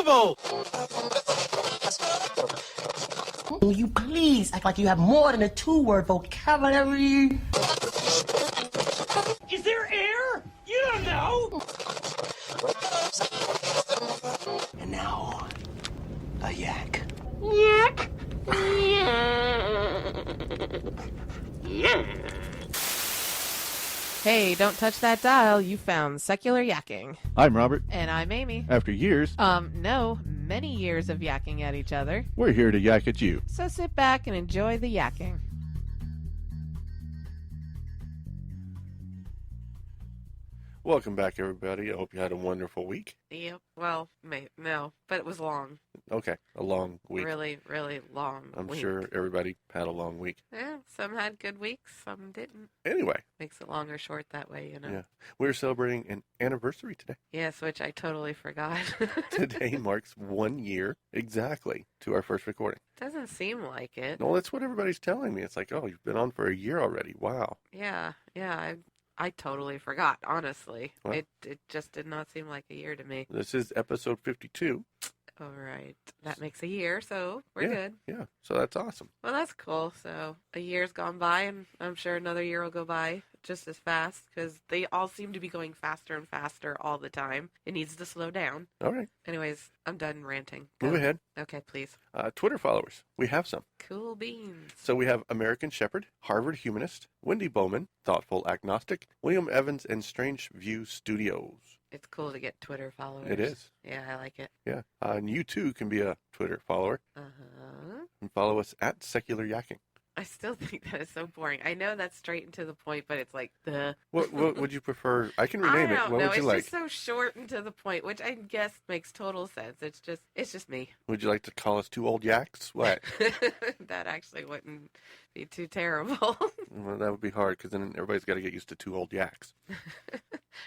Unbelievable! Will you please act like you have more than a two-word vocabulary? Is there air? You don't know! And now, a yak. Yak! Hey, don't touch that dial. You found Secular Yakking. I'm Robert. And I'm Amy. After years, No, many years of yakking at each other. we're here to yak at you. So sit back and enjoy the yakking. Welcome back, everybody. I hope you had a wonderful week. Yep. Well, no, but it was long. Okay, a long week. Really, really long I'm week. sure everybody had a long week. Yeah, some had good weeks, some didn't. Anyway, Makes it long or short that way, you know. yeah, we're celebrating an anniversary today. Yes, which I totally forgot. Today marks 1 year exactly to our first recording. Doesn't seem like it. Well, that's what everybody's telling me. It's like, oh, you've been on for a year already. Wow. Yeah, I totally forgot, honestly. Well. It just did not seem like a year to me. This is episode 52. All right. That makes a year, so we're Yeah, good. Yeah, so that's awesome. Well, that's cool. So a year's gone by, and I'm sure another year will go by just as fast because they all seem to be going faster and faster all the time. It needs to slow down. All right, Anyways, I'm done ranting. Go. move ahead. Okay, please. Twitter followers, we have some. Cool beans. So we have American Shepherd, Harvard Humanist, Wendy Bowman, Thoughtful Agnostic, William Evans, and Strange View Studios. It's cool to get Twitter followers. It is. Yeah, I like it. Yeah. And you too can be a Twitter follower Uh-huh. and follow us at Secular Yakking. I still think that is so boring. I know that's straight and to the point, but it's like the. What would you prefer? I can I rename it. don't What know. would you It's like? just so short and to the point, which I guess makes total sense. It's just me. Would you like to call us two old yaks? What? That actually wouldn't be too terrible. Well, that would be hard because then everybody's got to get used to two old yaks.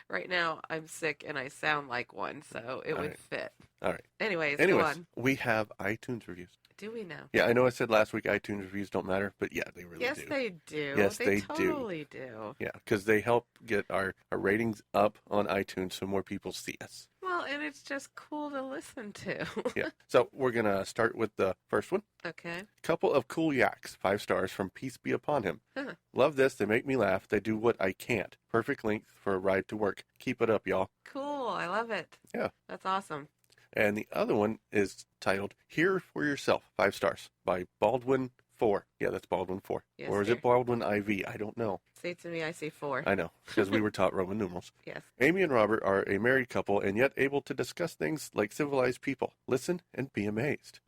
Right now, I'm sick and I sound like one, so it All would right. fit. All right. Anyways, go on. We have iTunes reviews. Do we now? Yeah, I know I said last week iTunes reviews don't matter, but yeah, they really Yes, do. they do. Yes, they do. totally do. Yeah, because they help get our ratings up on iTunes so more people see us. Well, and it's just cool to listen to. Yeah. So we're going to start with the first one. Okay. Couple of cool yaks, 5 stars from Peace Be Upon Him. Huh. Love this. They make me laugh. They do what I can't. Perfect length for a ride to work. Keep it up, y'all. Cool. I love it. Yeah. That's awesome. And the other one is titled Hear for Yourself, 5 stars by Baldwin 4. Yeah, that's Baldwin 4. Yes, or is dear. it Baldwin IV? I don't know. Say to me, I see 4. I know, because we were taught Roman numerals. Yes. Amy and Robert are a married couple and yet able to discuss things like civilized people. Listen and be amazed.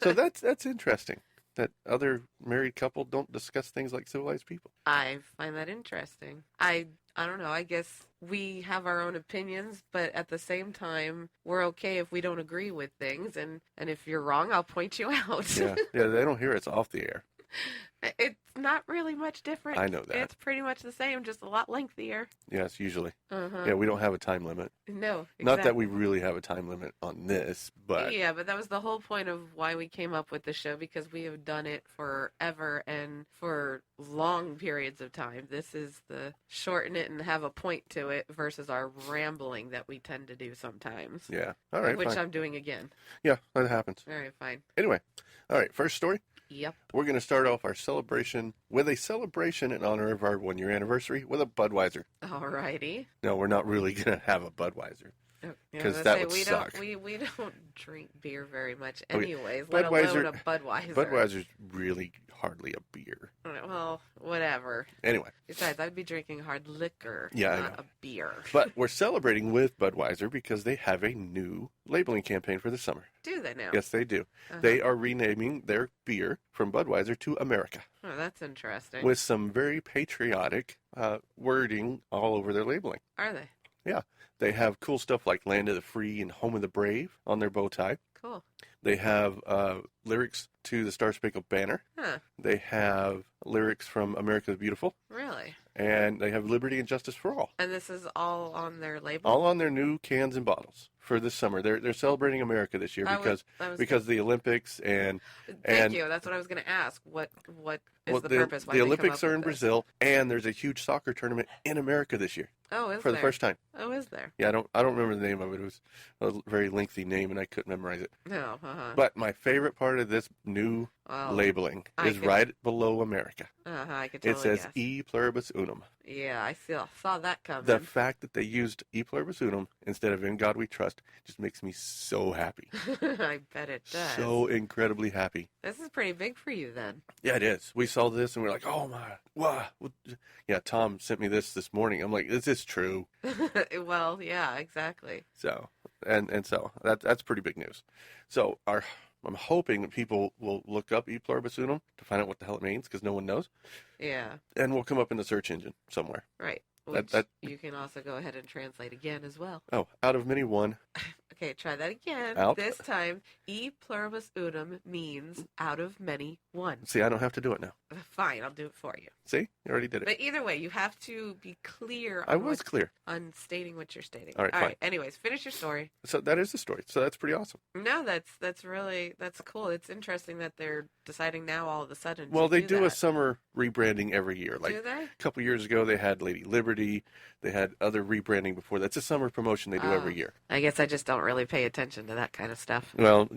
So that's interesting. That other married couple don't discuss things like civilized people. I find that interesting. I don't know. I guess we have our own opinions, but at the same time, we're okay if we don't agree with things. And if you're wrong, I'll point you out. Yeah, they don't hear it's off the air. It's not really much different. I know that. It's pretty much the same, just a lot lengthier. Yes, usually. Uh-huh. Yeah, we don't have a time limit. No, exactly. Not that we really have a time limit on this, but... Yeah, but that was the whole point of why we came up with the show, because we have done it forever and for long periods of time. This is the shorten it and have a point to it versus our rambling that we tend to do sometimes. Yeah, all right, Which fine. I'm doing again. Yeah, that happens. All right, fine. Anyway, all right, first story. Yep. We're going to start off our celebration with a celebration in honor of our 1-year anniversary with a Budweiser. All righty. No, we're not really going to have a Budweiser. Yeah, 'Cause I was that gonna would say, suck. We don't drink beer very much Oh, yeah. anyways, let alone a Budweiser. Budweiser's really hardly a beer. Well, whatever. Anyway, Besides, I'd be drinking hard liquor, Yeah, I not know. a beer. but we're celebrating with Budweiser because they have a new labeling campaign for the summer. Do they now? Yes, they do. Uh-huh. They are renaming their beer from Budweiser to America Oh, that's interesting. with some very patriotic wording all over their labeling. Are they? Yeah, they have cool stuff like Land of the Free and Home of the Brave on their bow tie. Cool. They have lyrics to the Star Spangled Banner. Huh. They have lyrics from America the Beautiful. Really? And they have liberty and justice for all. And this is all on their label? All on their new cans and bottles for this summer. They're celebrating America this year because of the Olympics and Thank you. That's what I was going to ask. What is the purpose? Why the did they come Olympics up are in with this? Brazil, and there's a huge soccer tournament in America this year. Oh, is for there? the first time. Oh, is there? Yeah, I don't remember the name of it. It was a very lengthy name, and I couldn't memorize it. No, But my favorite part of this new labeling is right below America. I could totally It says guess. E pluribus unum. Yeah, I saw that coming. The fact that they used E pluribus unum instead of In God We Trust just makes me so happy. I bet it does. So incredibly happy. This is pretty big for you then. Yeah, it is. We saw this and we're like, oh my, wow. Yeah, Tom sent me this morning. I'm like, is this true? Well, yeah, exactly. So, and so that's pretty big news. So I'm hoping that people will look up E pluribus unum to find out what the hell it means, because no one knows. Yeah. And we'll come up in the search engine somewhere. Right. Which That you can also go ahead and translate again as well. Oh, out of many one. Okay, try that again. Out. This time, E pluribus unum means out of many one. See, I don't have to do it now. Fine, I'll do it for you. See? You already did it. But either way, you have to be clear I on, was clear. on stating what you're stating. All right, fine. Anyways, finish your story. So that is the story. So that's pretty awesome. No, that's really cool. It's interesting that they're deciding now all of a sudden. Well, they do a that. summer rebranding every year. Like Do they? a couple years ago, they had Lady Liberty. They had other rebranding before. That's a summer promotion they do every year. I guess I just don't really pay attention to that kind of stuff. Well,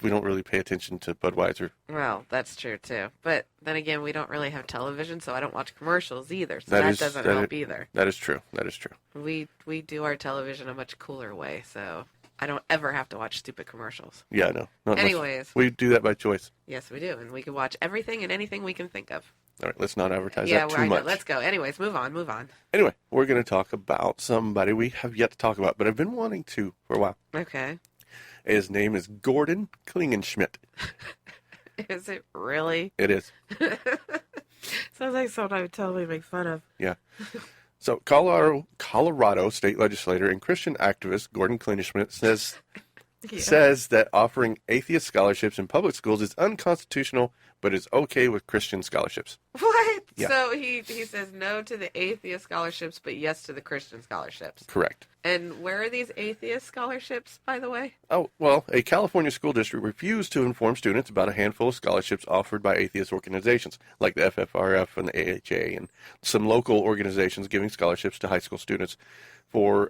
we don't really pay attention to Budweiser. Well, that's true too. But then again, we don't really have television, so I don't watch commercials either. So that doesn't help either. That is true. That is true. We do our television a much cooler way, so I don't ever have to watch stupid commercials. Yeah, no. Not much. Anyways. We do that by choice. Yes, we do, and we can watch everything and anything we can think of. All right, let's not advertise Yeah, that well, too much. let's go. Anyways, move on. Anyway, we're going to talk about somebody we have yet to talk about, but I've been wanting to for a while. Okay. His name is Gordon Klingenschmidt. Is it really? It is. Sounds like something I would totally make fun of. Yeah. So Colorado state legislator and Christian activist Gordon Klingenschmidt says that offering atheist scholarships in public schools is unconstitutional, but is okay with Christian scholarships. What? Yeah. So he says no to the atheist scholarships, but yes to the Christian scholarships. Correct. And where are these atheist scholarships, by the way? Oh, well, a California school district refused to inform students about a handful of scholarships offered by atheist organizations, like the FFRF and the AHA, and some local organizations giving scholarships to high school students for,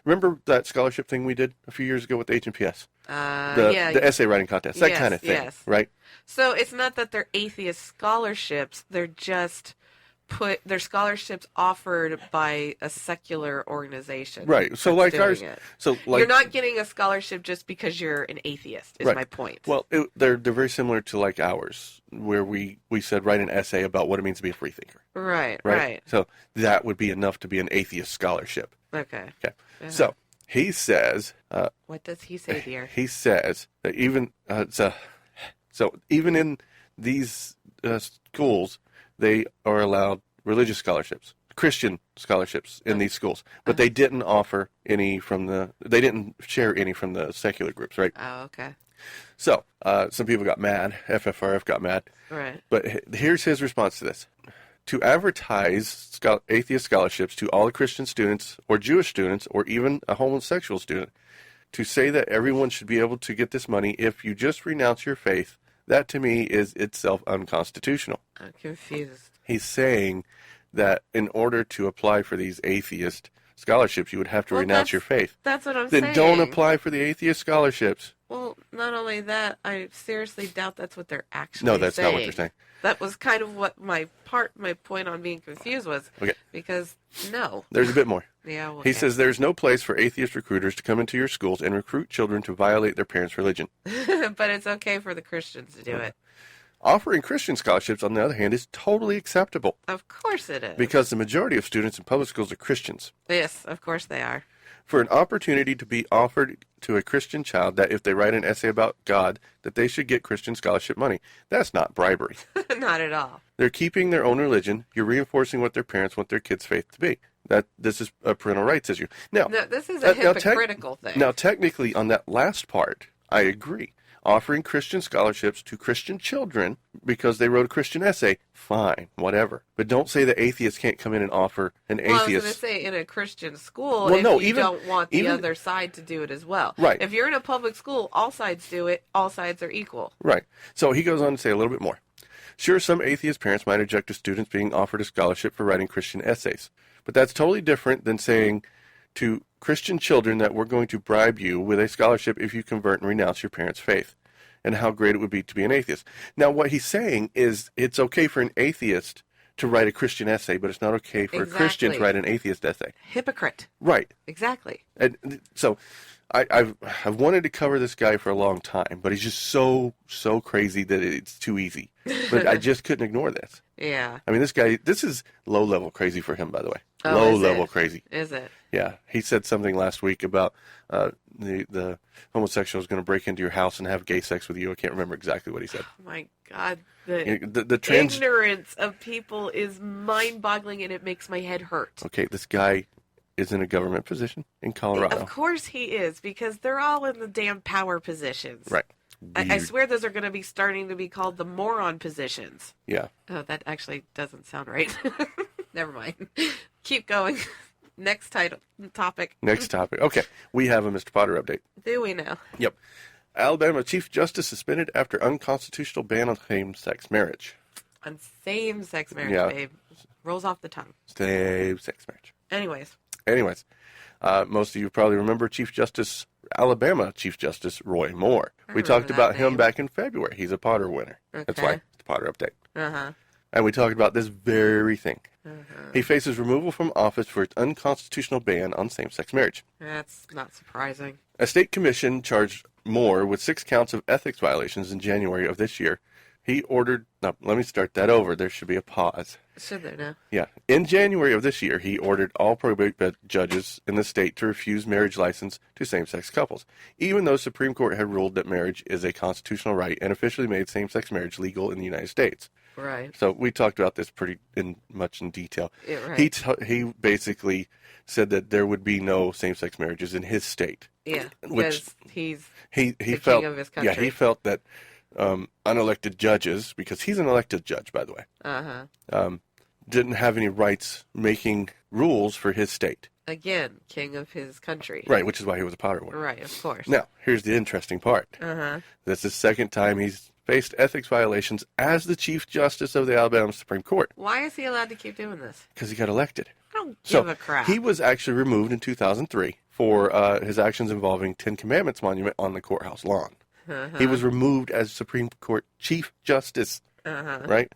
remember that scholarship thing we did a few years ago with the HMPS? The essay writing contest, that kind of thing, yes. right? So it's not that they're atheist scholarships, they're just they're scholarships offered by a secular organization. Right. So like ours, you're not getting a scholarship just because you're an atheist, is my point. Well, they're very similar to like ours, where we said write an essay about what it means to be a free thinker. Right. So that would be enough to be an atheist scholarship. Okay. Uh-huh. So he says. What does he say, dear? He says that even even in these schools, they are allowed religious scholarships, Christian scholarships in these schools, but they didn't offer any they didn't share any from the secular groups, right? Oh, okay. So some people got mad. FFRF got mad. Right. But here's his response to this. To advertise atheist scholarships to all the Christian students or Jewish students or even a homosexual student, to say that everyone should be able to get this money if you just renounce your faith, that to me is itself unconstitutional. I'm confused. He's saying that in order to apply for these atheist scholarships, you would have to renounce your faith. That's what I'm saying. Then don't apply for the atheist scholarships. Well, not only that, I seriously doubt that's what they're actually saying. No, that's saying. not what they're saying. That was kind of what my point on being confused was. Okay. Because, no. There's a bit more. Yeah, well, he says there's no place for atheist recruiters to come into your schools and recruit children to violate their parents' religion. But it's okay for the Christians to do it. Offering Christian scholarships, on the other hand, is totally acceptable. Of course it is. Because the majority of students in public schools are Christians. Yes, of course they are. For an opportunity to be offered to a Christian child that if they write an essay about God, that they should get Christian scholarship money. That's not bribery. Not at all. They're keeping their own religion. You're reinforcing what their parents want their kids' faith to be. This is a parental rights issue. Now, no, this is a hypocritical thing. Now, technically, on that last part, I agree. offering Christian scholarships to Christian children because they wrote a Christian essay. Fine, whatever. But don't say that atheists can't come in and offer an Well, I was atheist. going to say in a Christian school, Well, if no, you even- don't want the even- other side to do it as well. Right. If you're in a public school, all sides do it. All sides are equal. Right. So he goes on to say a little bit more. Sure, some atheist parents might object to students being offered a scholarship for writing Christian essays. But that's totally different than saying to Christian children that we're going to bribe you with a scholarship if you convert and renounce your parents' faith, and how great it would be to be an atheist. Now, what he's saying is it's okay for an atheist to write a Christian essay, but it's not okay for a Christian to Exactly. write an atheist essay. Hypocrite. Right. Exactly. And so I've wanted to cover this guy for a long time, but he's just so crazy that it's too easy. But I just couldn't ignore this. Yeah. I mean, this is low-level crazy for him, by the way. Oh, Low-level is it? crazy. Is it? Yeah. He said something last week about the homosexual is going to break into your house and have gay sex with you. I can't remember exactly what he said. Oh my God. The The trans... ignorance of people is mind-boggling, and it makes my head hurt. Okay, this guy is in a government position in Colorado. Of course he is, because they're all in the damn power positions. Right. I Weird. swear those are going to be starting to be called the moron positions. Yeah. Oh, that actually doesn't sound right. Never mind. Keep going. Next topic. Next topic. Okay, we have a Mr. Potter update. Do we now? Yep. Alabama Chief Justice suspended after unconstitutional ban on same-sex marriage. On same-sex marriage, Yeah. babe. Rolls off the tongue. Same-sex marriage. Anyways, most of you probably remember Alabama Chief Justice Roy Moore. We remember talked that about him name. back in February. He's a Potter winner. That's Okay. why it's the Potter update. uh-huh. And we talked about this very thing. He faces removal from office for its unconstitutional ban on same-sex marriage. That's not surprising. A state commission charged Moore with 6 counts of ethics violations in January of this year. He ordered... No, let me start that over. There should be a pause. Should there now? Yeah. In January of this year, he ordered all probate judges in the state to refuse marriage license to same-sex couples, even though Supreme Court had ruled that marriage is a constitutional right and officially made same-sex marriage legal in the United States. Right. So we talked about this pretty much in detail. Yeah, right. He basically said that there would be no same-sex marriages in his state. Yeah, which because he's he the felt king of his country. Yeah, he felt that unelected judges, because he's an elected judge, by the way, didn't have any rights making rules for his state. Again, king of his country. Right, which is why he was a Potter winner. Right, of course. Now, here's the interesting part. This is the second time he's faced ethics violations as the Chief Justice of the Alabama Supreme Court Why is he allowed to keep doing this? because he got elected. I don't So give a crap. he was actually removed in 2003 for his actions involving Ten Commandments monument on the courthouse lawn. He was removed as Supreme Court Chief Justice, right?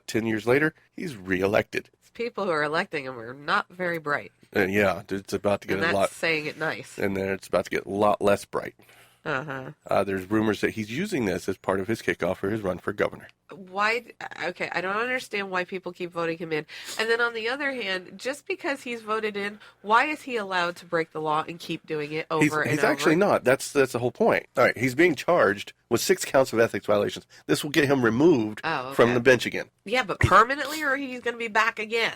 10 years later, he's reelected. People who are electing him are not very bright. And yeah, it's about to get And a that's lot, saying it nice. and then it's about to get a lot less bright. There's rumors that he's using this as part of his kickoff for his run for governor. Why? Okay, I don't understand why people keep voting him in. And then on the other hand, just because he's voted in, why is he allowed to break the law and keep doing it over and He's over? actually not. That's the whole point. All right, he's being charged with 6 counts of ethics violations. This will get him removed from the bench again. Yeah, but permanently, or he's going to be back again?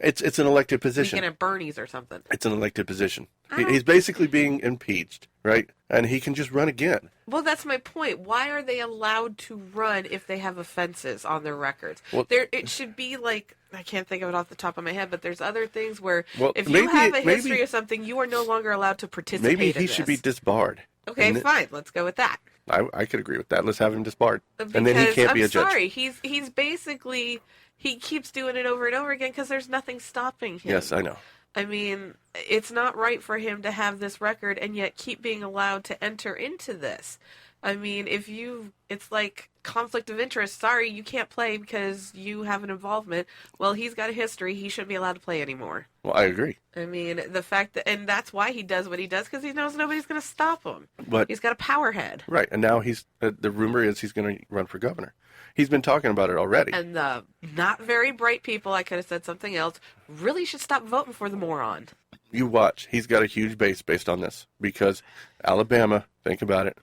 It's an elected position. Speaking at Bernie's or something. It's an elected position. He's basically being impeached, right? And he can just run again. Well, that's my point. Why are they allowed to run if they have offenses on their records? Well, it should be like, I can't think of it off the top of my head, but there's other things where if maybe you have a history of something, you are no longer allowed to participate Maybe in he this. should be disbarred. Okay, fine. Let's go with that. I could agree with that. Let's have him disbarred. Because, And then he can't be a judge. I'm sorry. He's basically, he keeps doing it over and over again because there's nothing stopping him. Yes, I know. I mean, it's not right for him to have this record and yet keep being allowed to enter into this. I mean, it's like conflict of interest. Sorry, you can't play because you have an involvement. Well, he's got a history. He shouldn't be allowed to play anymore. Well, I agree. I mean, the fact that, and that's why he does what he does, because he knows nobody's going to stop him. But He's got a power head. right, and now the rumor is he's going to run for governor. He's been talking about it already. And the not very bright people, I could have said something else, really should stop voting for the moron. You watch. He's got a huge base based on this because Alabama, think about it.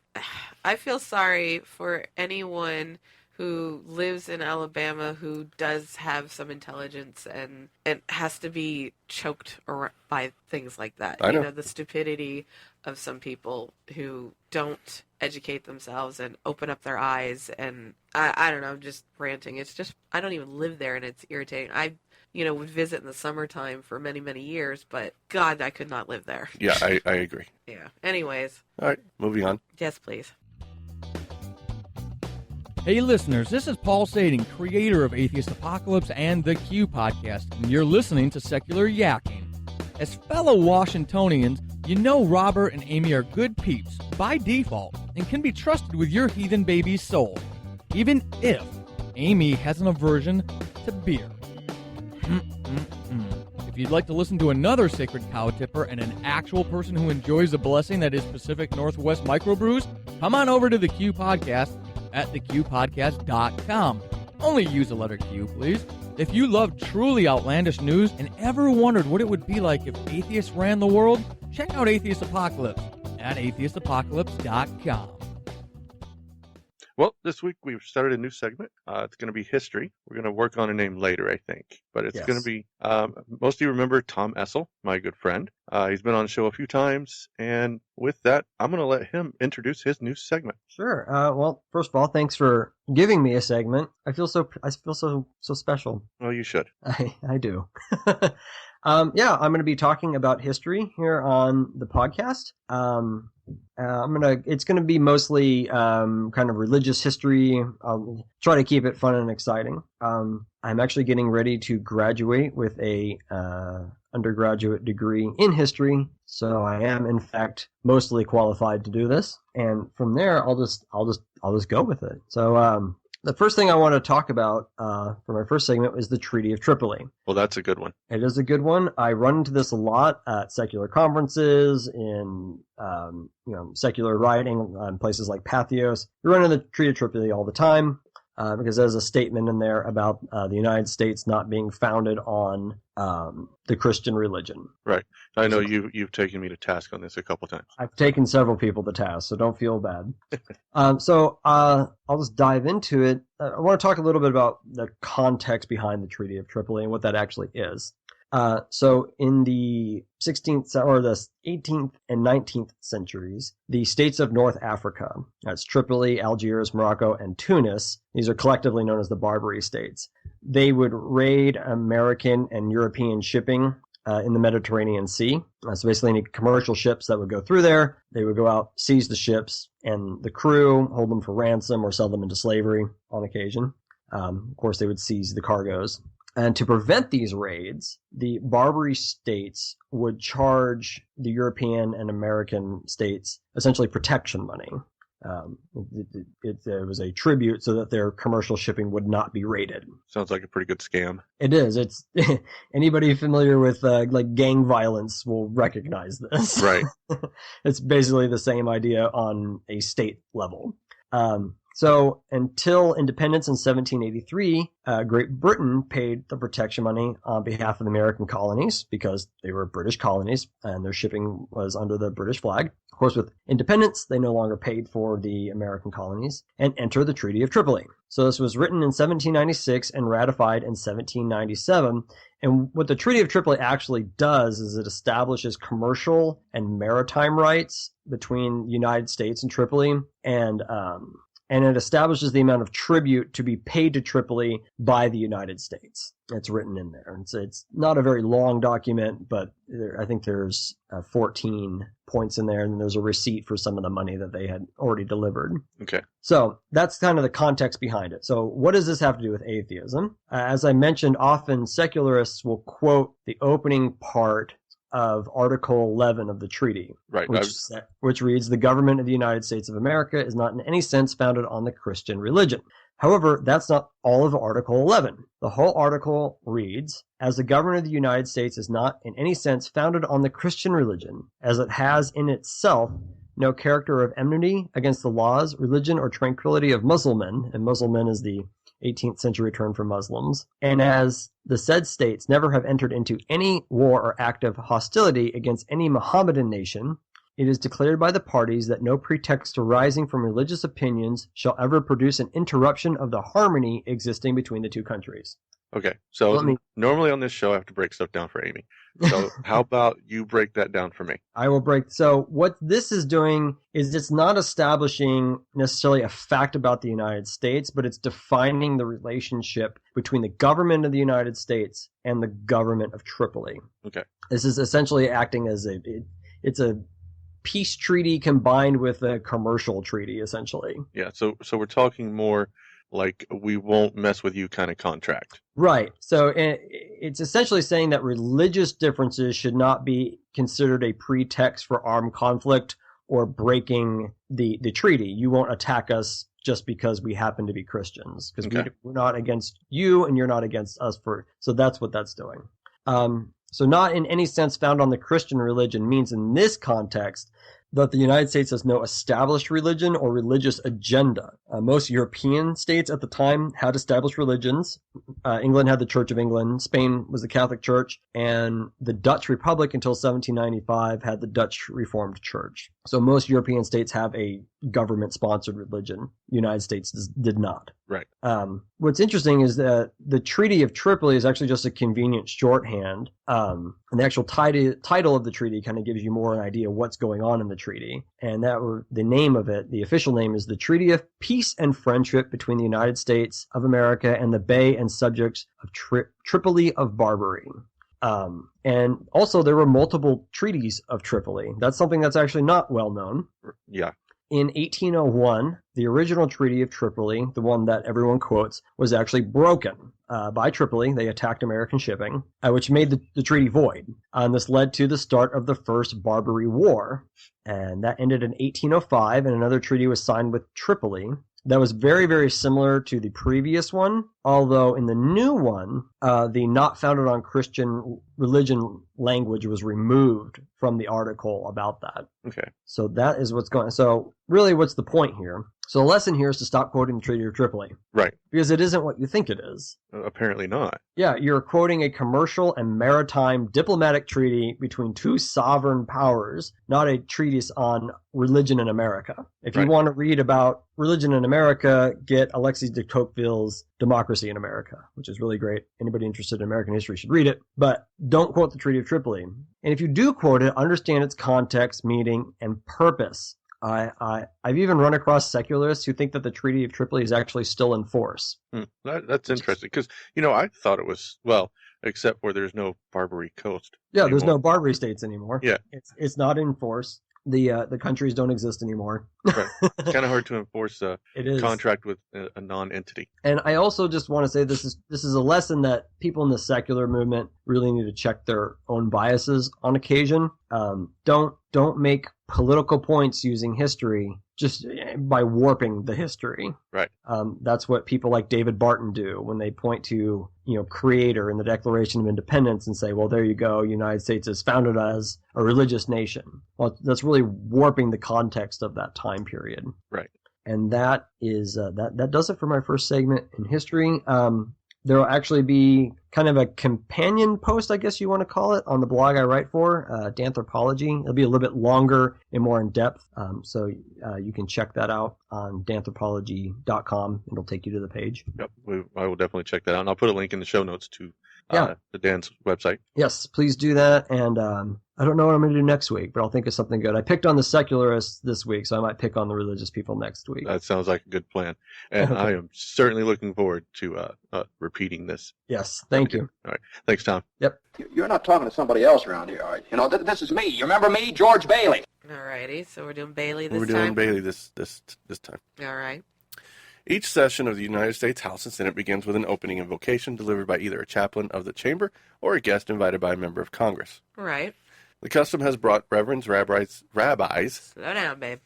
I feel sorry for anyone who lives in Alabama who does have some intelligence and has to be choked by things like that. I know. The stupidity of some people who don't educate themselves and open up their eyes. And I don't know, I'm just ranting. It's just, I don't even live there, and it's irritating. I would visit in the summertime for many, many years, but God, I could not live there. Yeah, I agree. Yeah. Anyways. All right, moving on. Yes, please. Hey listeners, this is Paul Sading, creator of Atheist Apocalypse and the Q podcast, and you're listening to Secular Yakking. As fellow Washingtonians, you know Robert and Amy are good peeps by default and can be trusted with your heathen baby's soul, even if Amy has an aversion to beer. If you'd like to listen to another sacred cow tipper and an actual person who enjoys the blessing that is Pacific Northwest microbrews, come on over to the Q podcast at theqpodcast.com. Only use the letter Q, please. If you love truly outlandish news and ever wondered what it would be like if atheists ran the world, check out Atheist Apocalypse at atheistapocalypse.com. Well, this week we've started a new segment. It's going to be history. We're going to work on a name later, I think. But it's going to be, most of you remember Tom Essel, my good friend. He's been on the show a few times. And with that, I'm going to let him introduce his new segment. Sure. Well, first of all, thanks for giving me a segment. I feel so special. Well, you should. I do. I'm going to be talking about history here on the podcast. It's going to be mostly kind of religious history. I'll try to keep it fun and exciting. I'm actually getting ready to graduate with a undergraduate degree in history, so I am in fact mostly qualified to do this. And from there, I'll just go with it. So the first thing I want to talk about for my first segment is the Treaty of Tripoli. Well, that's a good one. It is a good one. I run into this a lot at secular conferences, in secular writing on places like Patheos. We run into the Treaty of Tripoli all the time because there's a statement in there about the United States not being founded on the Christian religion. Right. I know you've taken me to task on this a couple times. I've taken several people to task, so don't feel bad. So I'll just dive into it. I want to talk a little bit about the context behind the Treaty of Tripoli and what that actually is. So in the 16th or the 18th and 19th centuries, the states of North Africa, that's Tripoli, Algiers, Morocco, and Tunis, these are collectively known as the Barbary states. They would raid American and European shipping in the Mediterranean Sea. So basically any commercial ships that would go through there, they would go out, seize the ships, and the crew, hold them for ransom or sell them into slavery on occasion. Of course, they would seize the cargoes. And to prevent these raids, the Barbary states would charge the European and American states essentially protection money. It was a tribute so that their commercial shipping would not be raided. Sounds like a pretty good scam. It is. It's anybody familiar with like gang violence will recognize this. Right. It's basically the same idea on a state level. So until independence in 1783, Great Britain paid the protection money on behalf of the American colonies because they were British colonies and their shipping was under the British flag. Of course, with independence, they no longer paid for the American colonies and enter the Treaty of Tripoli. So this was written in 1796 and ratified in 1797. And what the Treaty of Tripoli actually does is it establishes commercial and maritime rights between the United States and Tripoli, and it establishes the amount of tribute to be paid to Tripoli by the United States. It's written in there. It's not a very long document, but I think there's 14 points in there, and there's a receipt for some of the money that they had already delivered. Okay. So that's kind of the context behind it. So what does this have to do with atheism? As I mentioned, often secularists will quote the opening part of Article 11 of the treaty, right, which reads, "The government of the United States of America is not in any sense founded on the Christian religion." However, that's not all of Article 11. The whole article reads, "As the government of the United States is not in any sense founded on the Christian religion, as it has in itself no character of enmity against the laws, religion, or tranquility of Muslimen," and Muslimen is the 18th century term for Muslims, "and as the said states never have entered into any war or act of hostility against any Mohammedan nation, it is declared by the parties that no pretext arising from religious opinions shall ever produce an interruption of the harmony existing between the two countries. Okay, so Let me- normally on this show I have to break stuff down for Amy. So how about you break that down for me? I will break. So what this is doing is it's not establishing necessarily a fact about the United States, but it's defining the relationship between the government of the United States and the government of Tripoli. Okay. This is essentially acting as it's a peace treaty combined with a commercial treaty, essentially. Yeah, so we're talking more like we won't mess with you kind of contract. Right. So it's essentially saying that religious differences should not be considered a pretext for armed conflict or breaking the treaty. You won't attack us just because we happen to be Christians, because we're not against you and you're not against us. So that's what that's doing. So not in any sense found on the Christian religion means in this context that the United States has no established religion or religious agenda. Most European states at the time had established religions. England had the Church of England, Spain was the Catholic Church, and the Dutch Republic until 1795 had the Dutch Reformed Church. So most European states have a government-sponsored religion. The United States did not. Right. What's interesting is that the Treaty of Tripoli is actually just a convenient shorthand. And the actual title of the treaty kind of gives you more an idea of what's going on in the treaty. And the name of it, the official name, is the Treaty of Peace and Friendship between the United States of America and the Bey and subjects of Tripoli of Barbary. And also there were multiple treaties of Tripoli. That's something that's actually not well known. Yeah. In 1801, the original Treaty of Tripoli, the one that everyone quotes, was actually broken by Tripoli. They attacked American shipping, which made the treaty void. And this led to the start of the First Barbary War. And that ended in 1805, and another treaty was signed with Tripoli that was very, very similar to the previous one, although in the new one, the not founded on Christian religion language was removed from the article about that. Okay. So that is what's going on. So really, what's the point here? So the lesson here is to stop quoting the Treaty of Tripoli. Right. Because it isn't what you think it is. Apparently not. Yeah, you're quoting a commercial and maritime diplomatic treaty between two sovereign powers, not a treatise on religion in America. If you want to read about religion in America, get Alexis de Tocqueville's Democracy in America, which is really great. Anybody interested in American history should read it. But don't quote the Treaty of Tripoli. And if you do quote it, understand its context, meaning, and purpose. I've even run across secularists who think that the Treaty of Tripoli is actually still in force. That's interesting because, I thought it was, except where there's no Barbary Coast. Yeah, anymore. there's no Barbary states anymore. Yeah. It's not in force. The countries don't exist anymore. Right. It's kind of hard to enforce a contract with a non-entity. And I also just want to say this is a lesson that people in the secular movement really need to check their own biases on occasion. Don't make political points using history just by warping the history. Right. That's what people like David Barton do when they point to, Creator in the Declaration of Independence and say, well, there you go, United States is founded as a religious nation. Well, that's really warping the context of that time period. Right. And that is that does it for my first segment in history. There will actually be kind of a companion post, I guess you want to call it, on the blog I write for, Danthropology. It'll be a little bit longer and more in depth, so you can check that out on danthropology.com. It'll take you to the page. Yep, I will definitely check that out, and I'll put a link in the show notes to the Dan's website. Yes, please do that, and I don't know what I'm going to do next week, but I'll think of something good. I picked on the secularists this week, so I might pick on the religious people next week. That sounds like a good plan, and I am certainly looking forward to repeating this. Yes, thank you. All right, thanks, Tom. Yep. You're not talking to somebody else around here, all right? This is me. You remember me, George Bailey? Alrighty, so we're doing Bailey this time? We're doing Bailey this time. All right. Each session of the United States House and Senate begins with an opening invocation delivered by either a chaplain of the chamber or a guest invited by a member of Congress. Right. The custom has brought reverends, rabbis, Slow down, babe.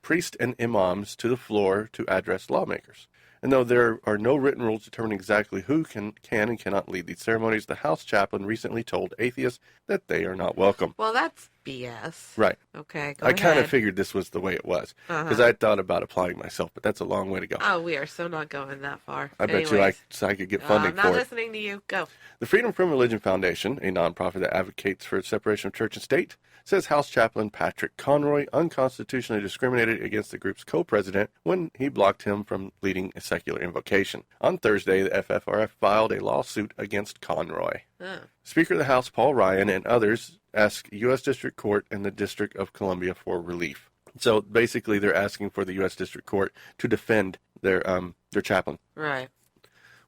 priests, and imams to the floor to address lawmakers. And though there are no written rules determining exactly who can and cannot lead these ceremonies, the House chaplain recently told atheists that they are not welcome. Well, that's BS. Right. Okay, go I ahead. kind of figured this was the way it was because I thought about applying myself, but that's a long way to go. Oh, we are so not going that far. I bet you I could get funding I'm not for it. listening to you. Go. The Freedom from Religion Foundation, a nonprofit that advocates for separation of church and state, says House Chaplain Patrick Conroy unconstitutionally discriminated against the group's co-president when he blocked him from leading a secular invocation. On Thursday, the FFRF filed a lawsuit against Conroy. Oh. Speaker of the House Paul Ryan and others asked U.S. District Court and the District of Columbia for relief. So basically, they're asking for the U.S. District Court to defend their chaplain. Right.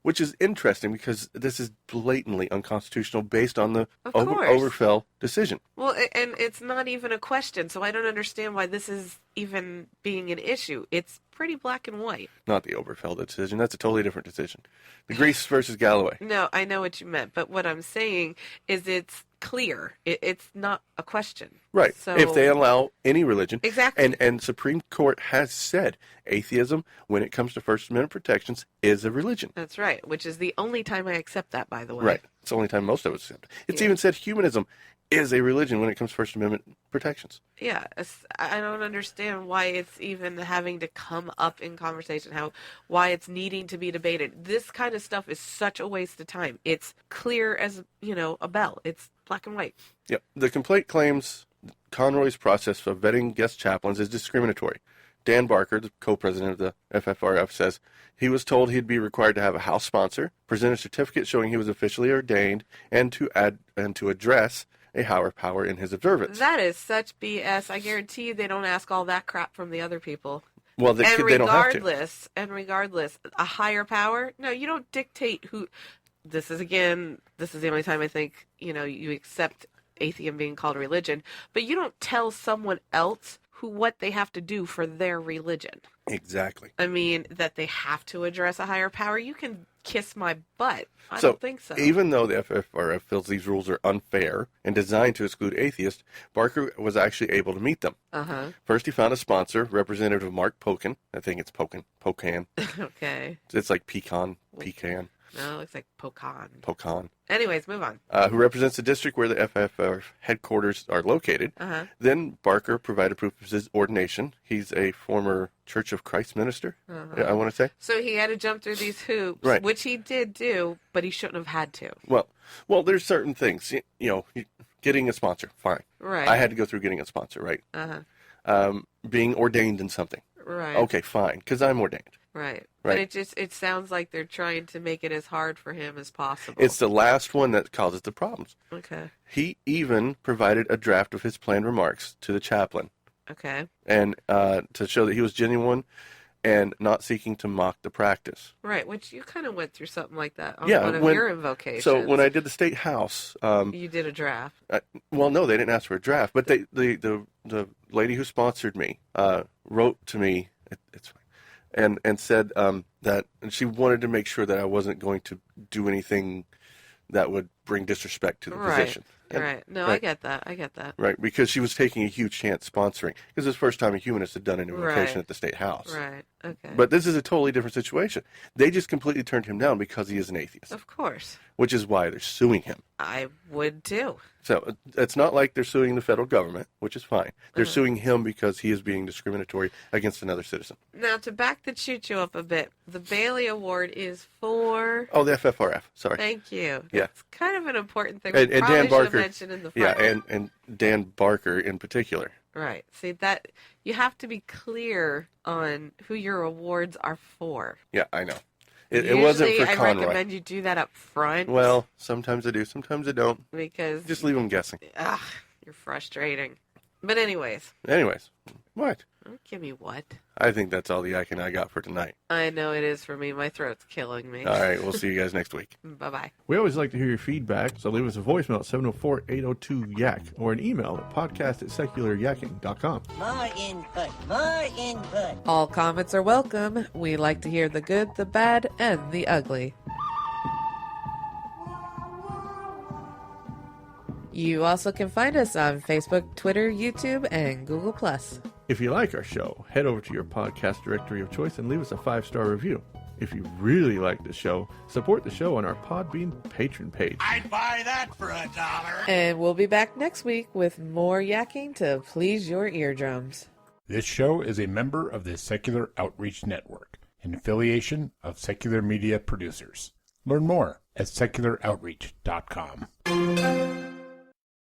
Which is interesting because this is blatantly unconstitutional based on the Of course. Oberfell decision. Well, and it's not even a question, so I don't understand why this is even being an issue. It's pretty black and white. Not the Oberfell decision. That's a totally different decision. The Greece versus Galloway. No, I know what you meant, but what I'm saying is it's clear. It's not a question. Right. So, if they allow any religion. Exactly. And Supreme Court has said atheism, when it comes to First Amendment protections, is a religion. That's right, which is the only time I accept that, by the way. Right. It's the only time most of us accept. It's Yeah. even said humanism is a religion when it comes to First Amendment protections. Yeah, I don't understand why it's even having to come up in conversation, why it's needing to be debated. This kind of stuff is such a waste of time. It's clear as, a bell. It's black and white. Yep. The complaint claims Conroy's process of vetting guest chaplains is discriminatory. Dan Barker, the co-president of the FFRF, says he was told he'd be required to have a house sponsor, present a certificate showing he was officially ordained, and to address a higher power in his observance. That is such BS. I guarantee you they don't ask all that crap from the other people. Well, they don't have to. Regardless, a higher power? No, you don't dictate who. This is the only time I think, you accept atheism being called a religion, but you don't tell someone else what they have to do for their religion. Exactly. I mean, that they have to address a higher power. You can kiss my butt. I don't think so. Even though the FFRF feels these rules are unfair and designed to exclude atheists, Barker was actually able to meet them. Uh-huh. First, he found a sponsor, Representative Mark Pocan. I think it's Pocan. Okay. It's like pecan. No, it looks like Pocan. Anyways, move on. Who represents the district where the FFRF headquarters are located. Uh-huh. Then Barker provided proof of his ordination. He's a former Church of Christ minister, I want to say. So he had to jump through these hoops, Right. which he did do, but he shouldn't have had to. Well, there's certain things. Getting a sponsor, fine. Right. I had to go through getting a sponsor, right? Uh-huh. Being ordained in something. Right. Okay, fine, because I'm ordained. Right. Right. But it sounds like they're trying to make it as hard for him as possible. It's the last one that causes the problems. Okay. He even provided a draft of his planned remarks to the chaplain, Okay. and to show that he was genuine and not seeking to mock the practice. Right, which you kind of went through something like that on Yeah, one of your invocations. So when I did the state house, you did a draft. well, no, they didn't ask for a draft, but the lady who sponsored me wrote to me. It's fine, and said that she wanted to make sure that I wasn't going to do anything that would bring disrespect to the position. Right. No, right. I get that. Right, because she was taking a huge chance sponsoring. Because it's the first time a humanist had done an invocation Right. at the state house. Right. Okay. But this is a totally different situation. They just completely turned him down because he is an atheist, Of course. which is why they're suing him. I would too. So it's not like they're suing the federal government, which is fine. They're suing him because he is being discriminatory against another citizen. Now, to back the choo-choo up a bit, the Bailey Award is for... Oh, the FFRF. Sorry. Thank you. Yeah. It's kind of an important thing. And We probably Dan should have Barker. mentioned in the Yeah, front. and Dan Barker in particular. Right. See, that you have to be clear on who your awards are for. Yeah, I know. It wasn't for Usually, Conroy. I recommend you do that up front. Well, sometimes I do, sometimes I don't. because Just leave them guessing. you're frustrating. But anyways, Anyways, what? don't give me what. I think that's all the yakking I got for tonight. I know it is for me. My throat's killing me. All right, we'll see you guys next week. Bye-bye. We always like to hear your feedback, so leave us a voicemail at 704-802-YAK or an email at podcast@secularyakking.com. More input. All comments are welcome. We like to hear the good, the bad, and the ugly. You also can find us on Facebook, Twitter, YouTube, and Google+. If you like our show, head over to your podcast directory of choice and leave us a 5-star review. If you really like the show, support the show on our Podbean patron page. I'd buy that for $1. And we'll be back next week with more yakking to please your eardrums. This show is a member of the Secular Outreach Network, an affiliation of Secular Media Producers. Learn more at secularoutreach.com.